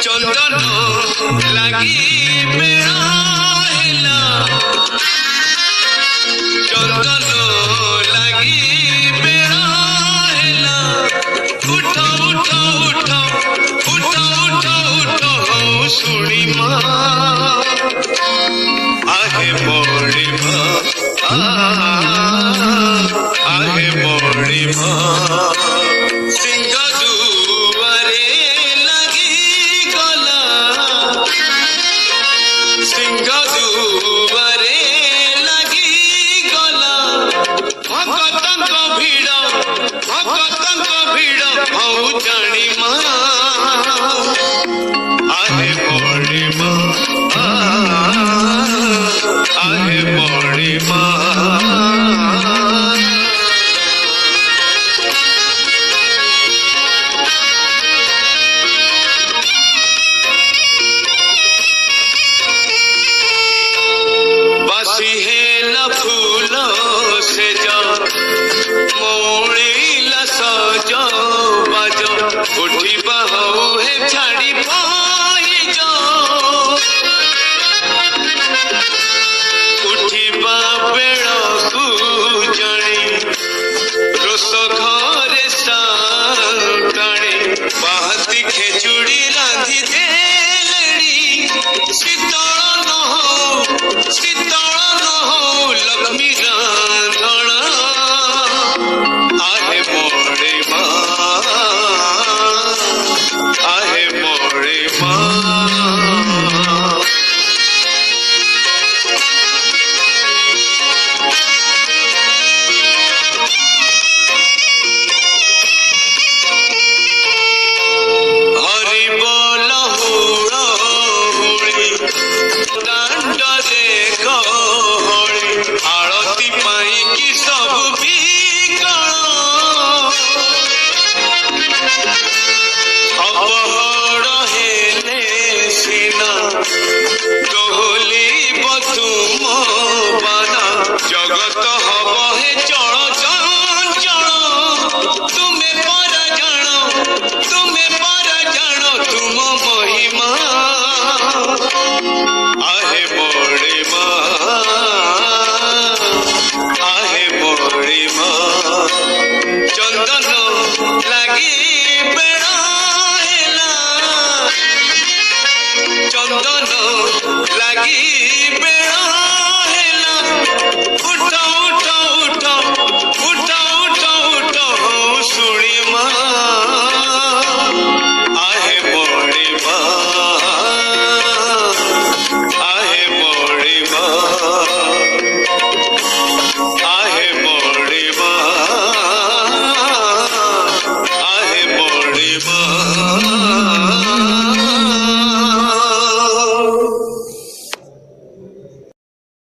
चंदन लगी मेरा हिला, चंदन लगी मेरा हिला, उठो उठो उठो उठो उठो उठो सुनी माँ आहे मोरी माँ, आहे मोरी माँ। सिंह दुआरे लगी गला, सिंह दुआरे लगी गला, भगतंक भीड़ हौ जानी माँ आहे मोरी माँ, आहे मोरी माँ। हेला फूलो से जो मौड़ीला सजो बाजो, उठी बहू है छाड़ी पाई जो, उठी बेड़ा को जणी रोष घरे साणी, बाहती खेचुड़ी रांधी देलड़ी, शीतल न हो लक्ष्मी रांधणा आहे मोरी माँ, आहे मोरी माँ। हरि बोल हुड़ा हुड़ी दांड देख आरती पाई की सब अपहर हेले सीना दोहली बतुम बाना, जगत हब हे चल चंचल, तुम्हें पर जान तुम महिमा आहे मोरी माँ, आहे मोरी माँ। चंदन लगी बेड़ा हिला, चंदन लगी बेड़ा